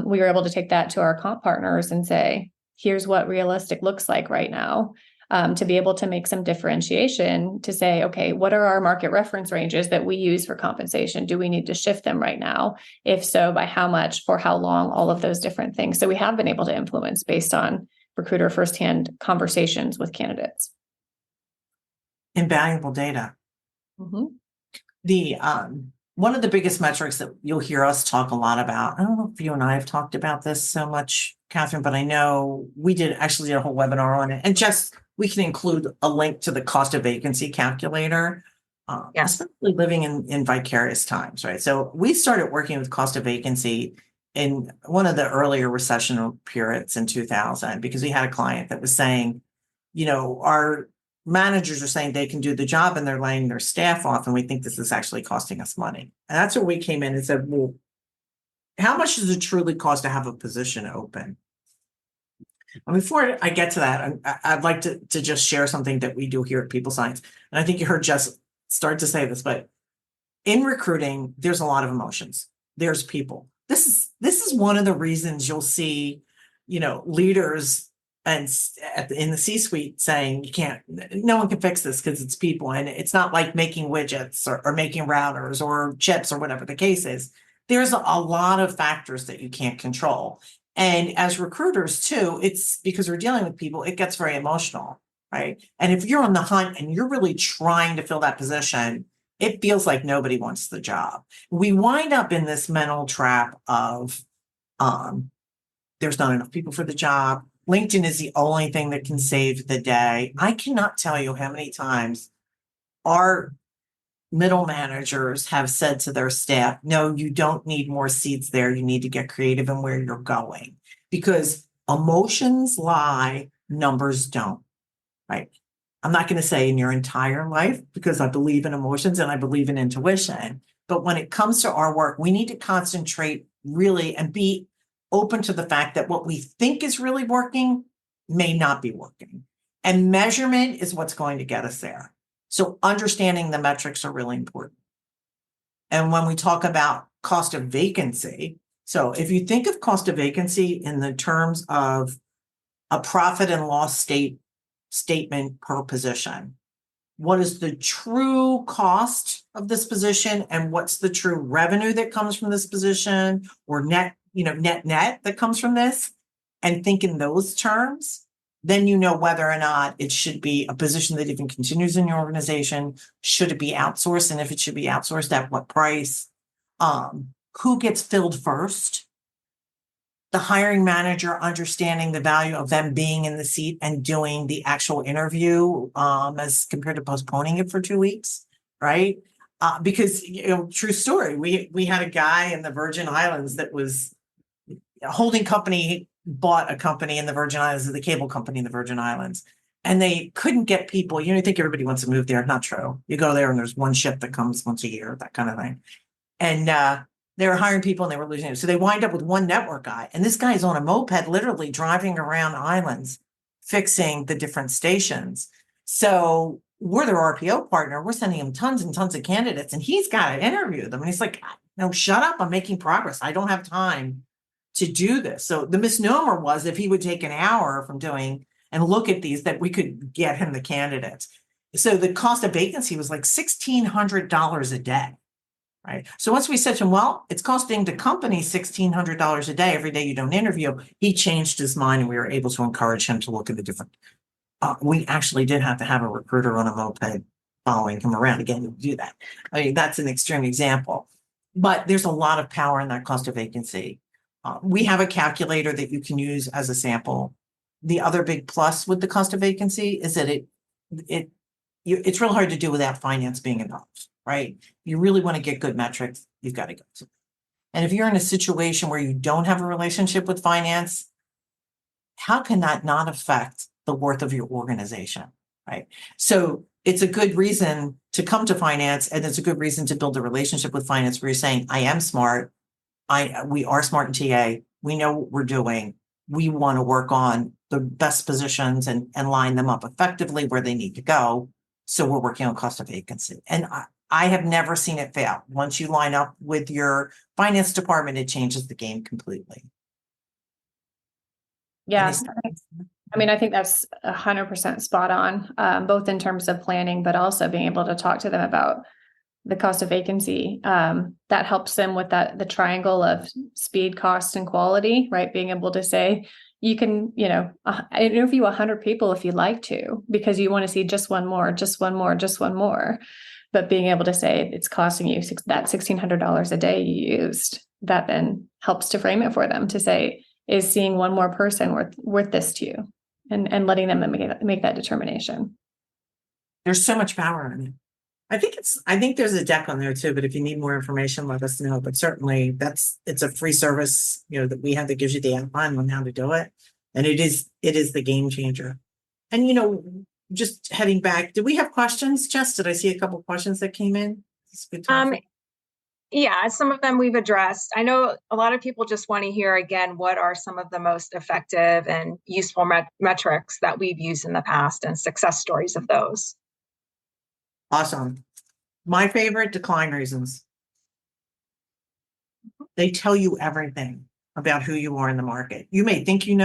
We were able to take that to our comp partners and say, here's what realistic looks like right now. To be able to make some differentiation to say, okay, what are our market reference ranges that we use for compensation? Do we need to shift them right now? If so, by how much, for how long, all of those different things. So we have been able to influence based on recruiter firsthand conversations with candidates. Invaluable data. Mm-hmm. The one of the biggest metrics that you'll hear us talk a lot about, I don't know if you and I have talked about this so much, Kathryn, but I know we did a whole webinar on it. And just, we can include a link to the cost of vacancy calculator, especially living in vicarious times, right? So we started working with cost of vacancy in one of the earlier recessional periods in 2000, because we had a client that was saying, our managers are saying they can do the job and they're laying their staff off, and we think this is actually costing us money. And that's where we came in and said, well, how much does it truly cost to have a position open? And before I get to that, I'd like to just share something that we do here at People Science. And I think you heard Jess start to say this, but in recruiting, there's a lot of emotions. There's people. This is one of the reasons you'll see, leaders and in the C-suite saying no one can fix this because it's people. And it's not like making widgets or making routers or chips or whatever the case is. There's a lot of factors that you can't control. And as recruiters too, it's because we're dealing with people, it gets very emotional, right? And if you're on the hunt and you're really trying to fill that position, it feels like nobody wants the job. We wind up in this mental trap of there's not enough people for the job. LinkedIn is the only thing that can save the day. I cannot tell you how many times our middle managers have said to their staff, no, you don't need more seats there. You need to get creative in where you're going, because emotions lie, numbers don't, right? I'm not going to say in your entire life, because I believe in emotions and I believe in intuition. But when it comes to our work, we need to concentrate really and be open to the fact that what we think is really working may not be working. And measurement is what's going to get us there. So understanding the metrics are really important. And when we talk about cost of vacancy, so if you think of cost of vacancy in the terms of a profit and loss statement per position, what is the true cost of this position and what's the true revenue that comes from this position, or net that comes from this, and think in those terms, then you know whether or not it should be a position that even continues in your organization. Should it be outsourced? And if it should be outsourced, at what price? Who gets filled first? The hiring manager understanding the value of them being in the seat and doing the actual interview, as compared to postponing it for 2 weeks, right? Because, true story, we had a guy in the Virgin Islands that was a holding company, bought a company in the Virgin Islands, the cable company in the Virgin Islands, and they couldn't get people. You think everybody wants to move there. Not true. You go there and there's one ship that comes once a year, that kind of thing. And they were hiring people and they were losing it. So they wind up with one network guy. And this guy is on a moped, literally driving around islands, fixing the different stations. So we're their RPO partner. We're sending him tons and tons of candidates, and he's got to interview them. And he's like, no, shut up. I'm making progress. I don't have time to do this. So the misnomer was, if he would take an hour from doing and look at these, that we could get him the candidates. So the cost of vacancy was like $1,600 a day, right? So once we said to him, well, it's costing the company $1,600 a day every day you don't interview, he changed his mind, and we were able to encourage him to look at the different. We actually did have to have a recruiter on a moped following him around again to do that. I mean, that's an extreme example, but there's a lot of power in that cost of vacancy. We have a calculator that you can use as a sample. The other big plus with the cost of vacancy is that it's real hard to do without finance being involved, right? You really want to get good metrics, you've got to go to. And if you're in a situation where you don't have a relationship with finance, how can that not affect the worth of your organization, right? So it's a good reason to come to finance, and it's a good reason to build a relationship with finance where you're saying, I am smart. We are smart in TA. We know what we're doing. We want to work on the best positions and line them up effectively where they need to go. So we're working on cost of vacancy. And I have never seen it fail. Once you line up with your finance department, it changes the game completely. Yeah. I mean, I think that's 100% spot on, both in terms of planning, but also being able to talk to them about the cost of vacancy. That helps them with the triangle of speed, cost, and quality, right? Being able to say, you can, interview 100 people if you'd like to, because you want to see just one more, just one more, just one more. But being able to say it's costing you that $1,600 a day you used, that then helps to frame it for them to say, is seeing one more person worth this to you, and letting them make that determination. There's so much power in it. I think there's a deck on there too, but if you need more information, let us know. But certainly it's a free service, that we have that gives you the outline on how to do it. And it is the game changer. And, just heading back, did we have questions, Jess? Did I see a couple of questions that came in? It's a good time. Yeah, some of them we've addressed. I know a lot of people just want to hear again, what are some of the most effective and useful metrics that we've used in the past and success stories of those. Awesome. My favorite, decline reasons. They tell you everything about who you are in the market. You may think you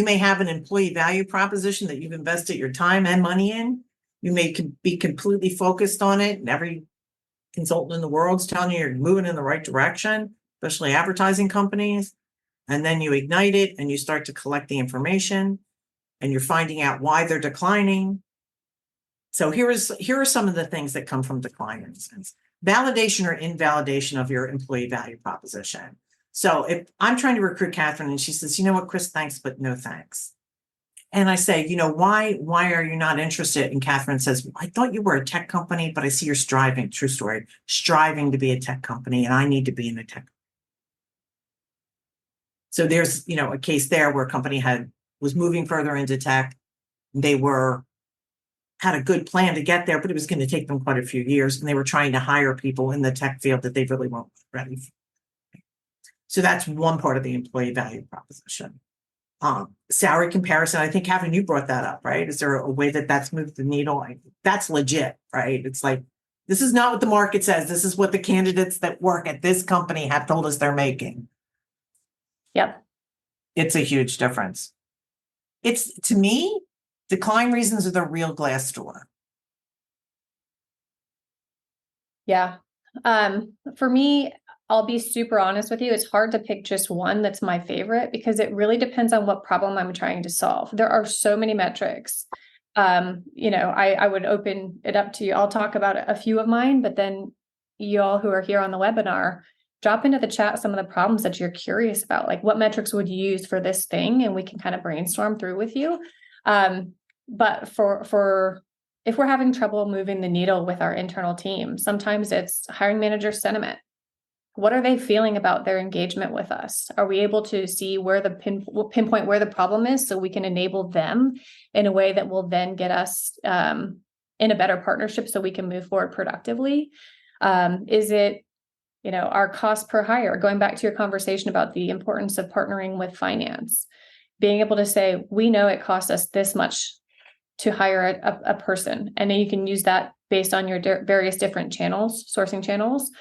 may have an employee value proposition that you've invested your time and money in. You may be completely focused on it, and every consultant in the world's telling you you're moving in the right direction, especially advertising companies. And then you ignite it and you start to collect the information, and you're finding out why they're declining. So here are some of the things that come from decline reasons. Validation or invalidation of your employee value proposition. So if I'm trying to recruit Kathryn and she says, you know what, Chris, thanks, but no thanks. And I say, why are you not interested? And Kathryn says, I thought you were a tech company, but I see you're striving, true story, striving to be a tech company, and I need to be in a tech. So there's, a case there where a company was moving further into tech. They had a good plan to get there, but it was going to take them quite a few years. And they were trying to hire people in the tech field that they really weren't ready for. So that's one part of the employee value proposition. Salary comparison, I think, Kathryn, you brought that up, right? Is there a way that's moved the needle? That's legit, right? It's like, this is not what the market says. This is what the candidates that work at this company have told us they're making. Yep. It's a huge difference. To me, decline reasons are the real glass door. Yeah. For me, I'll be super honest with you. It's hard to pick just one that's my favorite because it really depends on what problem I'm trying to solve. There are so many metrics. I would open it up to you. I'll talk about a few of mine, but then you all who are here on the webinar, drop into the chat some of the problems that you're curious about, like what metrics would you use for this thing? And we can kind of brainstorm through with you. But for if we're having trouble moving the needle with our internal team, sometimes it's hiring manager sentiment. What are they feeling about their engagement with us? Are we able to see where pinpoint where the problem is so we can enable them in a way that will then get us in a better partnership so we can move forward productively? Is it, our cost per hire? Going back to your conversation about the importance of partnering with finance, being able to say, we know it costs us this much to hire a person. And then you can use that based on your various different channels, sourcing channels.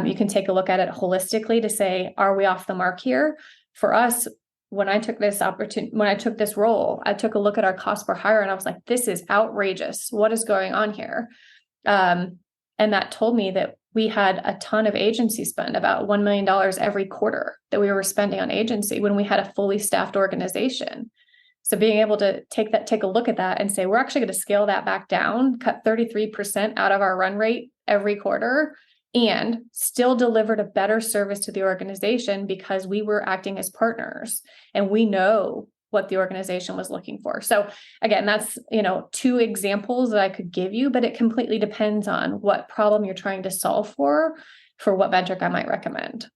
You can take a look at it holistically to say, are we off the mark here? For us, when I took this role, I took a look at our cost per hire and I was like, this is outrageous. What is going on here? And that told me that we had a ton of agency spend, about $1 million every quarter that we were spending on agency when we had a fully staffed organization. So being able to take a look at that and say, we're actually going to scale that back down, cut 33% out of our run rate every quarter, and still delivered a better service to the organization because we were acting as partners and we know what the organization was looking for. So again, that's, two examples that I could give you, but it completely depends on what problem you're trying to solve for what metric I might recommend.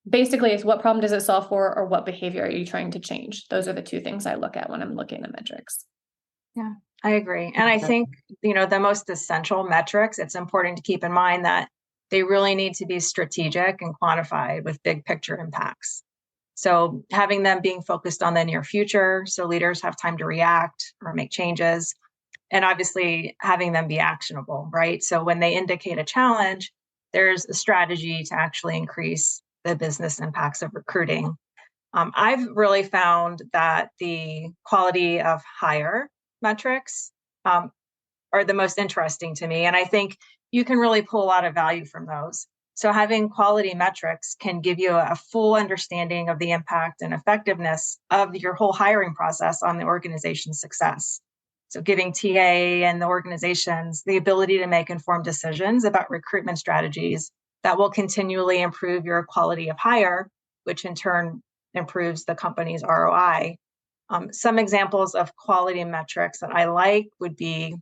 Basically, it's what problem does it solve for or what behavior are you trying to change? Those are the two things I look at when I'm looking at metrics. Yeah, I agree. And I think, the most essential metrics, it's important to keep in mind that they really need to be strategic and quantified with big picture impacts. So having them being focused on the near future, so leaders have time to react or make changes, and obviously having them be actionable, right? So when they indicate a challenge, there's a strategy to actually increase the business impacts of recruiting. I've really found that the quality of hire metrics are the most interesting to me. And I think you can really pull a lot of value from those. So having quality metrics can give you a full understanding of the impact and effectiveness of your whole hiring process on the organization's success. So giving TA and the organizations the ability to make informed decisions about recruitment strategies that will continually improve your quality of hire, which in turn improves the company's ROI. Some examples of quality metrics that I like would be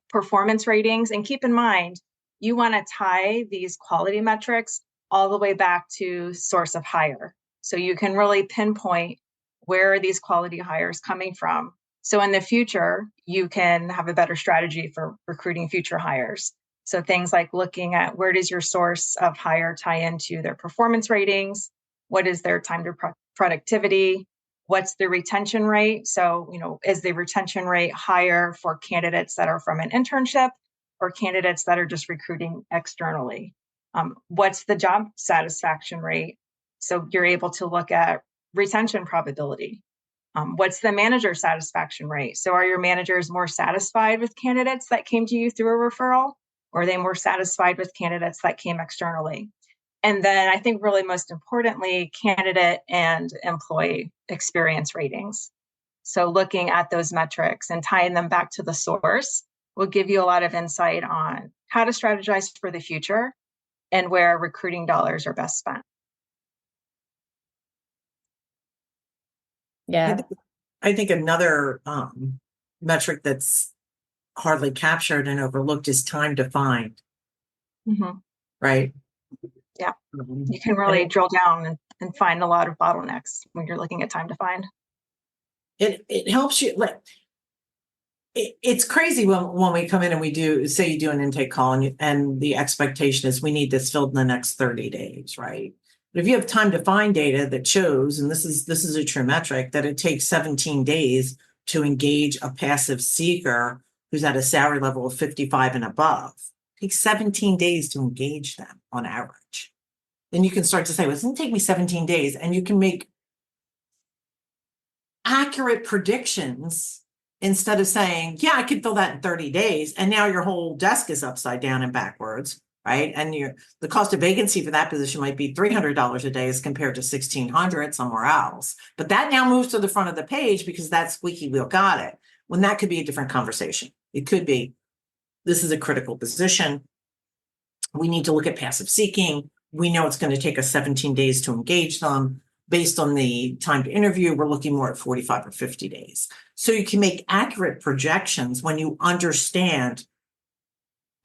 performance ratings. And keep in mind, you want to tie these quality metrics all the way back to source of hire. So you can really pinpoint where are these quality hires coming from. So in the future, you can have a better strategy for recruiting future hires. So things like looking at where does your source of hire tie into their performance ratings? What is their time to productivity? What's the retention rate? So, is the retention rate higher for candidates that are from an internship or candidates that are just recruiting externally? What's the job satisfaction rate? So you're able to look at retention probability. What's the manager satisfaction rate? So are your managers more satisfied with candidates that came to you through a referral? Or are they more satisfied with candidates that came externally? And then I think really most importantly, candidate and employee experience ratings. So looking at those metrics and tying them back to the source will give you a lot of insight on how to strategize for the future and where recruiting dollars are best spent. Yeah. I think another metric that's hardly captured and overlooked is time to find, Mhm. right? Yeah. Um, You can and really drill down and find a lot of bottlenecks when you're looking at time to find. it helps you, like, it's crazy when we come in and we do, say you do an intake call and the expectation is we need this filled in the next 30 days, right? But if you have time to find data that shows, and this is a true metric, that it takes 17 days to engage a passive seeker who's at a salary level of 55 and above, it takes 17 days to engage them on average. Then you can start to say, well, it's going to take me 17 days, and you can make accurate predictions instead of saying, yeah, I could fill that in 30 days. And now your whole desk is upside down and backwards, right? And the cost of vacancy for that position might be $300 a day as compared to $1,600 somewhere else. But that now moves to the front of the page because that squeaky wheel got it. When that could be a different conversation. It could be, this is a critical position. We need to look at passive seeking. We know it's going to take us 17 days to engage them. Based on the time to interview, we're looking more at 45 or 50 days. So you can make accurate projections when you understand,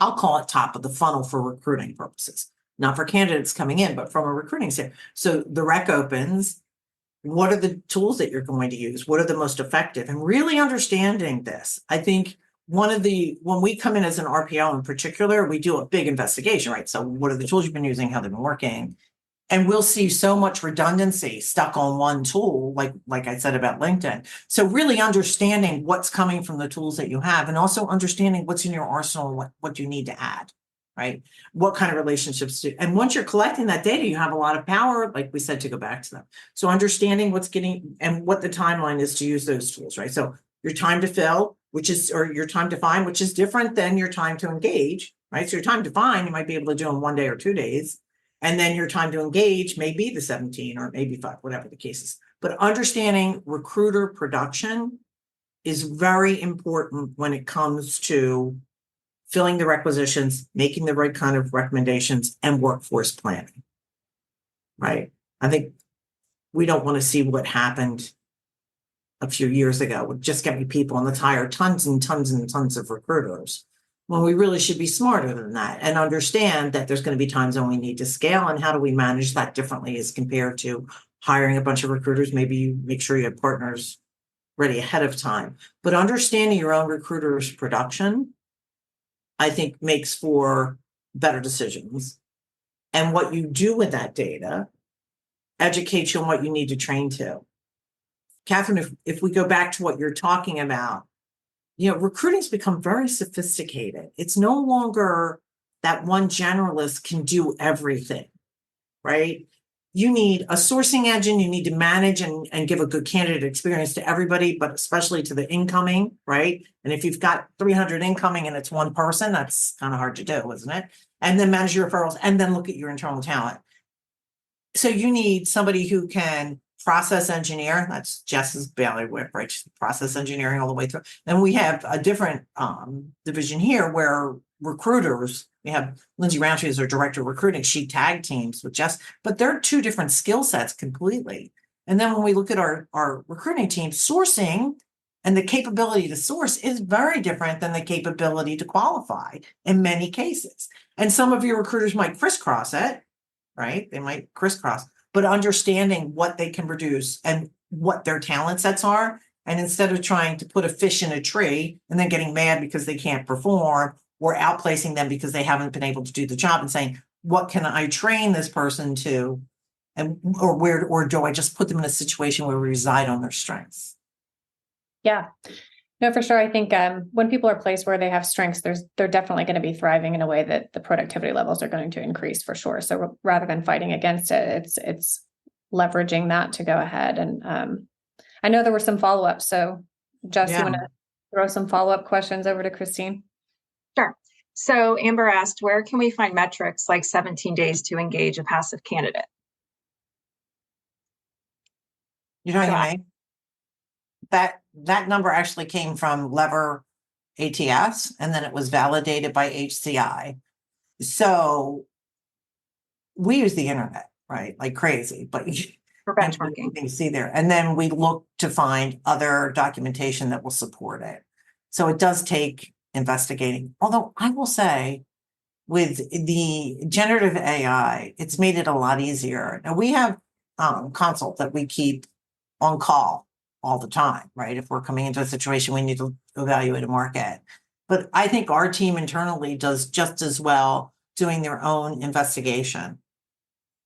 I'll call it top of the funnel for recruiting purposes, not for candidates coming in, but from a recruiting standpoint. So the rec opens, what are the tools that you're going to use? What are the most effective? And really understanding this, I think when we come in as an RPO in particular, we do a big investigation, right? So what are the tools you've been using, how they've been working? And we'll see so much redundancy stuck on one tool, like I said about LinkedIn. So really understanding what's coming from the tools that you have, and also understanding what's in your arsenal, what you need to add, right? What kind of relationships do, and once you're collecting that data, you have a lot of power, like we said, to go back to them. So understanding what's getting and what the timeline is to use those tools, right? So your time to fill, or your time to find, which is different than your time to engage, right? So your time to find, you might be able to do in 1 day or 2 days. And then your time to engage may be the 17 or maybe 5, whatever the case is. But understanding recruiter production is very important when it comes to filling the requisitions, making the right kind of recommendations, and workforce planning, right? I think we don't want to see what happened a few years ago with just getting people, and let's hire tons and tons and tons of recruiters. When we really should be smarter than that and understand that there's going to be times when we need to scale, and how do we manage that differently as compared to hiring a bunch of recruiters. Maybe you make sure you have partners ready ahead of time, but understanding your own recruiters' production, I think, makes for better decisions. And what you do with that data educates you on what you need to train to. Kathryn, if we go back to what you're talking about, recruiting's become very sophisticated. It's no longer that one generalist can do everything, right? You need a sourcing engine. You need to manage and give a good candidate experience to everybody, but especially to the incoming, right? And if you've got 300 incoming and it's one person, that's kind of hard to do, isn't it? And then manage your referrals and then look at your internal talent. So you need somebody who can process engineer. That's Jess's bailiwick, right? Process engineering all the way through. Then we have a different division here where recruiters, we have Lindsay Roundtree as our director of recruiting. She tag teams with Jess, but they're two different skill sets completely. And then when we look at our recruiting team, sourcing and the capability to source is very different than the capability to qualify in many cases. And some of your recruiters might crisscross it, right? They might crisscross, but understanding what they can produce and what their talent sets are. And instead of trying to put a fish in a tree and then getting mad because they can't perform, or outplacing them because they haven't been able to do the job, and saying, what can I train this person to? Or do I just put them in a situation where we reside on their strengths? Yeah. No, for sure. I think when people are placed where they have strengths, they're definitely going to be thriving in a way that the productivity levels are going to increase for sure. So rather than fighting against it, it's leveraging that to go ahead. And I know there were some follow-ups. So Jess, you want to throw some follow-up questions over to Christine? Sure. So Amber asked, where can we find metrics like 17 days to engage a passive candidate? You know what you mean? That number actually came from Lever ATS, and then it was validated by HCI. So we use the internet, right? Like crazy, but for And benchmarking. you see there, and then we look to find other documentation that will support it. So it does take investigating. Although I will say, with the generative AI, it's made it a lot easier. Now we have consult that we keep on call all the time, right? If we're coming into a situation, we need to evaluate a market. But I think our team internally does just as well doing their own investigation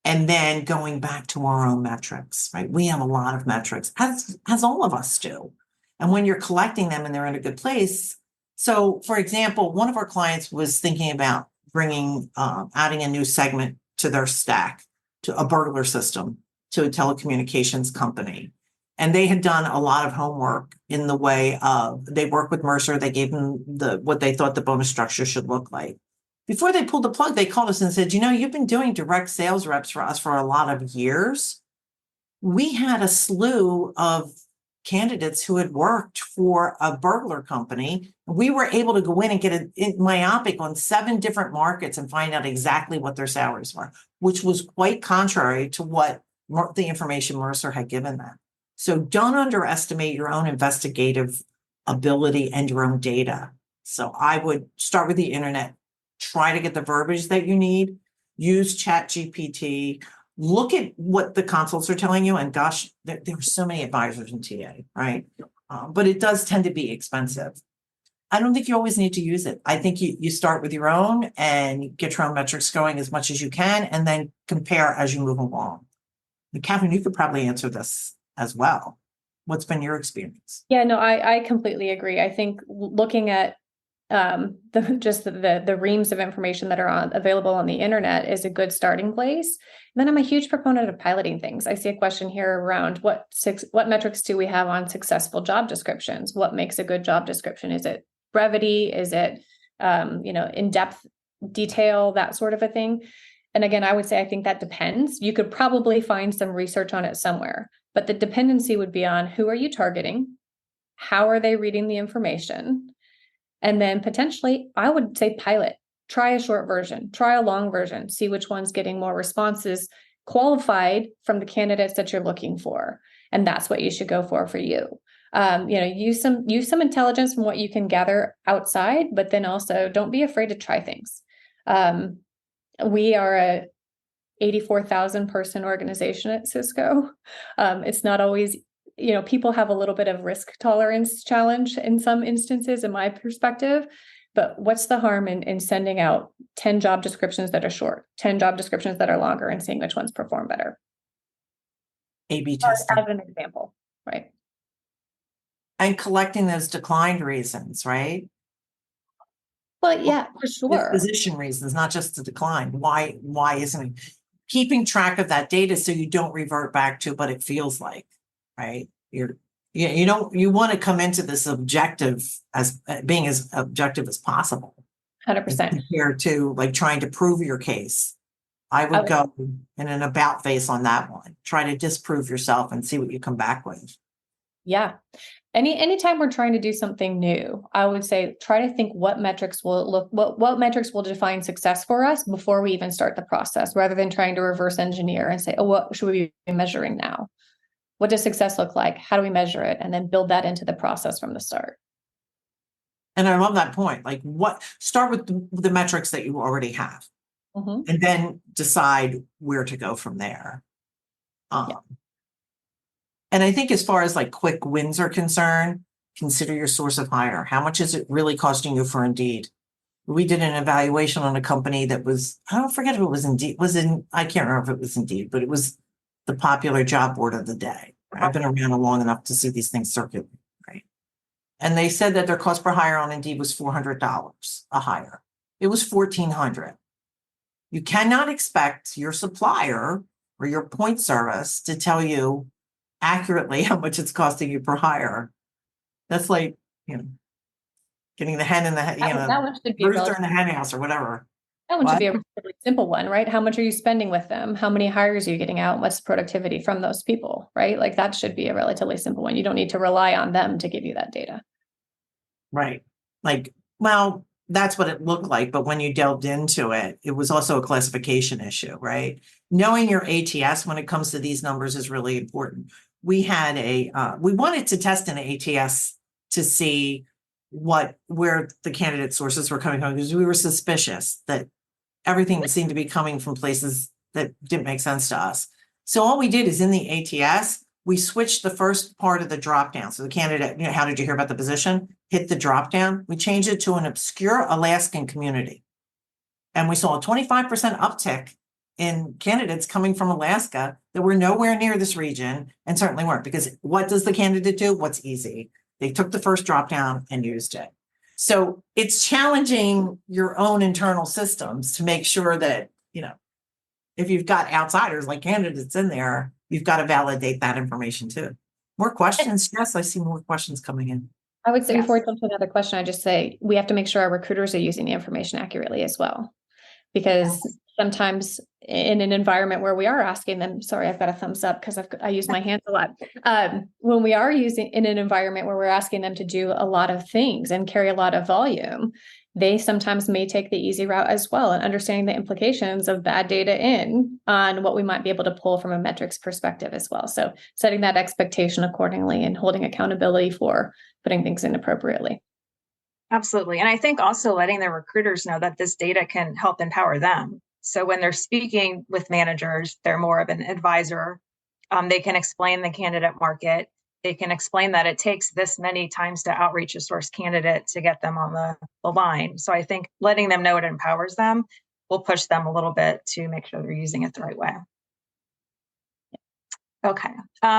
and then going back to our own metrics, right? We have a lot of metrics, as all of us do. And when you're collecting them and they're in a good place. So, for example, one of our clients was thinking about adding a new segment to their stack, to a burglar system, to a telecommunications company. And they had done a lot of homework in the way of, they worked with Mercer, they gave them what they thought the bonus structure should look like. Before they pulled the plug, they called us and said, you've been doing direct sales reps for us for a lot of years. We had a slew of candidates who had worked for a burglar company. We were able to go in and get myopic on 7 different markets and find out exactly what their salaries were, which was quite contrary to what the information Mercer had given them. So don't underestimate your own investigative ability and your own data. So I would start with the internet, try to get the verbiage that you need, use ChatGPT, look at what the consults are telling you. And gosh, there are so many advisors in TA, right? But it does tend to be expensive. I don't think you always need to use it. I think you start with your own and get your own metrics going as much as you can, and then compare as you move along. And Kathryn, you could probably answer this as well. What's been your experience? Yeah, no, I completely agree. I think looking at the reams of information that are available on the internet is a good starting place. And then I'm a huge proponent of piloting things. I see a question here around what metrics do we have on successful job descriptions? What makes a good job description? Is it brevity? Is it in-depth detail, that sort of a thing? And again, I would say I think that depends. You could probably find some research on it somewhere, but the dependency would be on who are you targeting? How are they reading the information? And then potentially, I would say pilot, try a short version, try a long version, see which one's getting more responses qualified from the candidates that you're looking for. And that's what you should go for you. Use some intelligence from what you can gather outside, but then also don't be afraid to try things. We are a 84,000 person organization at Cisco. It's not always, people have a little bit of risk tolerance challenge in some instances, in my perspective. But what's the harm in sending out 10 job descriptions that are short, 10 job descriptions that are longer, and seeing which ones perform better? A/B testing. As an example, right? And collecting those declined reasons, right? Well, yeah, for sure. Disposition reasons, not just the decline. Why isn't it? Keeping track of that data so you don't revert back to what it feels like, right? You want to come into this objective as being as objective as possible. 100%. Compared to like trying to prove your case. I would go in an about face on that one. Try to disprove yourself and see what you come back with. Yeah. Anytime we're trying to do something new, I would say try to think what metrics will define success for us before we even start the process, rather than trying to reverse engineer and say, what should we be measuring now? What does success look like? How do we measure it? And then build that into the process from the start. And I love that point. Like start with the metrics that you already have, and then decide where to go from there. And I think as far as like quick wins are concerned, consider your source of hire. How much is it really costing you for Indeed? We did an evaluation on a company that was, I don't forget if it was Indeed, I can't remember if it was Indeed, but it was the popular job board of the day. I've been around long enough to see these things circulate, right? And they said that their cost per hire on Indeed was $400 a hire. It was $1,400. You cannot expect your supplier or your point service to tell you accurately how much it's costing you per hire. That's like, getting the hen in the rooster in the hen house or whatever. That one should be a relatively simple one, right? How much are you spending with them? How many hires are you getting out? What's the productivity from those people, right? Like that should be a relatively simple one. You don't need to rely on them to give you that data. Right. Like, well, that's what it looked like. But when you delved into it, it was also a classification issue, right? Knowing your ATS when it comes to these numbers is really important. We had we wanted to test an ATS to see where the candidate sources were coming from, because we were suspicious that everything seemed to be coming from places that didn't make sense to us. So all we did is in the ATS, we switched the first part of the drop down. So the candidate, how did you hear about the position? Hit the drop down. We changed it to an obscure Alaskan community. And we saw a 25% uptick in candidates coming from Alaska that were nowhere near this region, and certainly weren't, because what does the candidate do? What's easy? They took the first drop down and used it. So it's challenging your own internal systems to make sure that, if you've got outsiders like candidates in there, you've got to validate that information too. More questions? Yes, I see more questions coming in. I would say before we jump to another question, I just say we have to make sure our recruiters are using the information accurately as well. Because sometimes in an environment where we are asking them, sorry, I've got a thumbs up because I use my hands a lot. When we are in an environment where we're asking them to do a lot of things and carry a lot of volume, they sometimes may take the easy route as well, and understanding the implications of bad data on what we might be able to pull from a metrics perspective as well. So setting that expectation accordingly and holding accountability for putting things in appropriately. Absolutely. And I think also letting the recruiters know that this data can help empower them. So when they're speaking with managers, they're more of an advisor. They can explain the candidate market. They can explain that it takes this many times to outreach a source candidate to get them on the line. So I think letting them know it empowers them will push them a little bit to make sure they're using it the right way. Okay.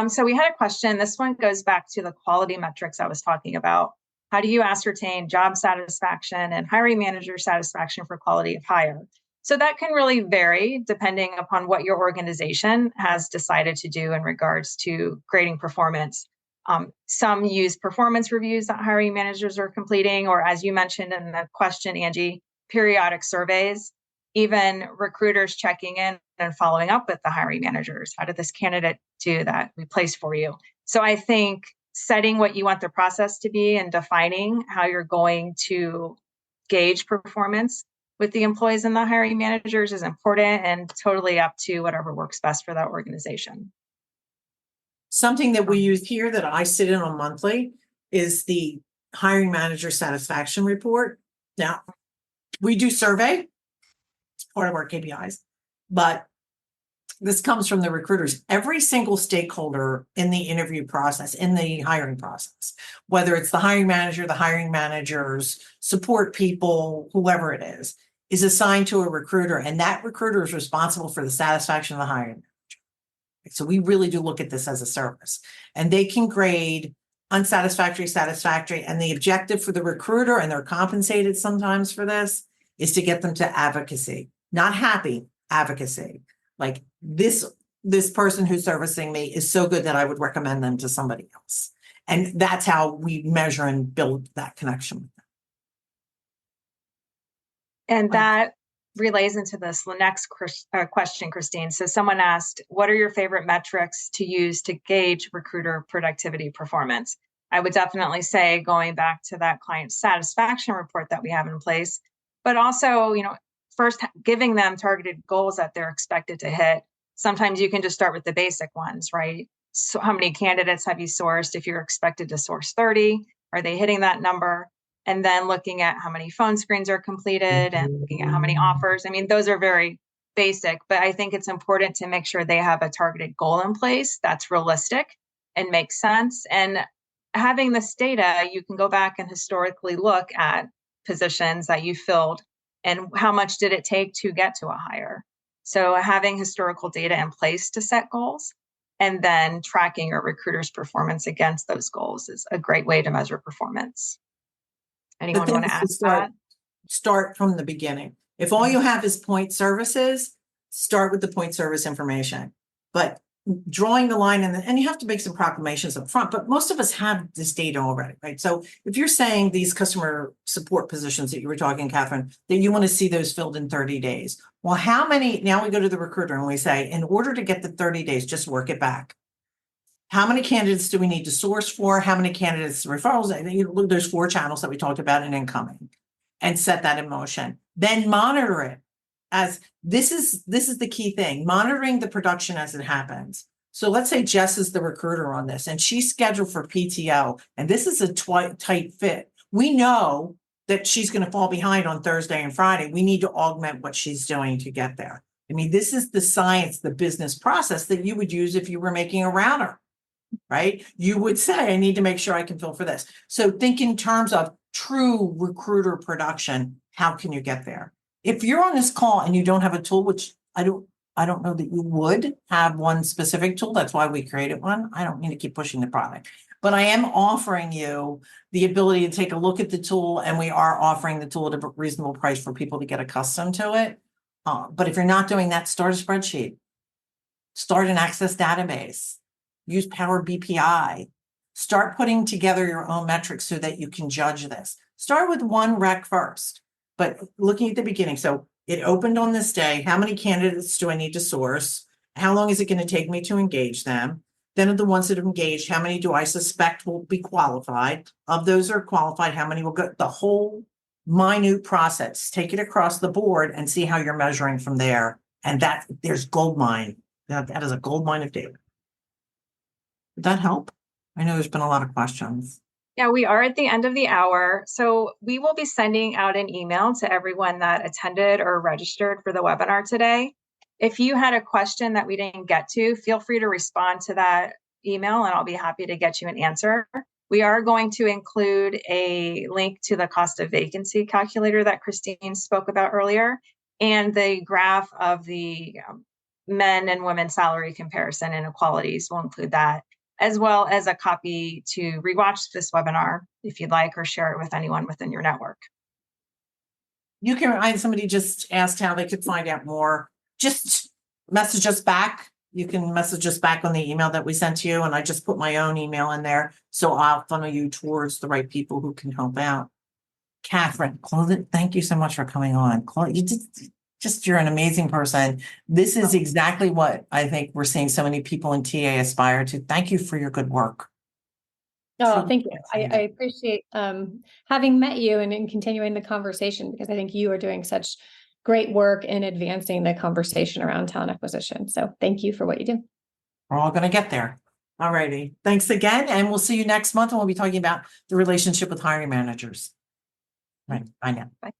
So we had a question. This one goes back to the quality metrics I was talking about. How do you ascertain job satisfaction and hiring manager satisfaction for quality of hire? So that can really vary depending upon what your organization has decided to do in regards to grading performance. Some use performance reviews that hiring managers are completing, or as you mentioned in the question, Angie, periodic surveys, even recruiters checking in and following up with the hiring managers. How did this candidate do that we placed for you? So I think setting what you want the process to be and defining how you're going to gauge performance with the employees and the hiring managers is important, and totally up to whatever works best for that organization. Something that we use here that I sit in on monthly is the hiring manager satisfaction report. Now, we do survey. It's part of our KPIs, but this comes from the recruiters. Every single stakeholder in the interview process, in the hiring process, whether it's the hiring manager, the hiring managers, support people, whoever it is assigned to a recruiter, and that recruiter is responsible for the satisfaction of the hiring manager. So we really do look at this as a service, and they can grade unsatisfactory, satisfactory, and the objective for the recruiter, and they're compensated sometimes for this, is to get them to advocacy, not happy, advocacy. Like this person who's servicing me is so good that I would recommend them to somebody else. And that's how we measure and build that connection with them. And that relays into this next question, Christine. So someone asked, what are your favorite metrics to use to gauge recruiter productivity performance? I would definitely say going back to that client satisfaction report that we have in place, but also, first giving them targeted goals that they're expected to hit. Sometimes you can just start with the basic ones, right? So how many candidates have you sourced? If you're expected to source 30, are they hitting that number? And then looking at how many phone screens are completed and looking at how many offers. I mean, those are very basic, but I think it's important to make sure they have a targeted goal in place that's realistic and makes sense. And having this data, you can go back and historically look at positions that you filled and how much did it take to get to a hire. So having historical data in place to set goals and then tracking your recruiter's performance against those goals is a great way to measure performance. Anyone want to add to that? Start from the beginning. If all you have is point services, start with the point service information. But drawing the line, and you have to make some proclamations up front, but most of us have this data already, right? So if you're saying these customer support positions that you were talking, Kathryn, that you want to see those filled in 30 days. Well, how many, now we go to the recruiter and we say, in order to get the 30 days, just work it back. How many candidates do we need to source for? How many candidates referrals? There's 4 channels that we talked about in incoming. and set that in motion. Then monitor it as this is the key thing, monitoring the production as it happens. So let's say Jess is the recruiter on this and she's scheduled for PTO and this is a tight fit. We know that she's going to fall behind on Thursday and Friday. We need to augment what she's doing to get there. I mean, this is the science, the business process that you would use if you were making a router, right? You would say, I need to make sure I can fill for this. So think in terms of true recruiter production. How can you get there? If you're on this call and you don't have a tool, which I don't know that you would have one specific tool. That's why we created one. I don't mean to keep pushing the product, but I am offering you the ability to take a look at the tool, and we are offering the tool at a reasonable price for people to get accustomed to it. But if you're not doing that, start a spreadsheet, start an Access database, use Power BPI, start putting together your own metrics so that you can judge this. Start with one rec first, but looking at the beginning. So it opened on this day. How many candidates do I need to source? How long is it going to take me to engage them? Then of the ones that have engaged, how many do I suspect will be qualified? Of those that are qualified, how many will go? The whole minute process, take it across the board and see how you're measuring from there. And that there's gold mine. That is a gold mine of data. Did that help? I know there's been a lot of questions. Yeah, we are at the end of the hour. So we will be sending out an email to everyone that attended or registered for the webinar today. If you had a question that we didn't get to, feel free to respond to that email and I'll be happy to get you an answer. We are going to include a link to the cost of vacancy calculator that Christine spoke about earlier, and the graph of the men and women salary comparison inequalities. We'll include that, as well as a copy to rewatch this webinar if you'd like, or share it with anyone within your network. You can, somebody just asked how they could find out more. Just message us back. You can message us back on the email that we sent to you. And I just put my own email in there. So I'll funnel you towards the right people who can help out. Kathryn, thank you so much for coming on. You're an amazing person. This is exactly what I think we're seeing so many people in TA aspire to. Thank you for your good work. Oh, thank you. I appreciate having met you and in continuing the conversation, because I think you are doing such great work in advancing the conversation around talent acquisition. So thank you for what you do. We're all going to get there. All righty. Thanks again. And we'll see you next month. And we'll be talking about the relationship with hiring managers. Right. Bye now. Bye.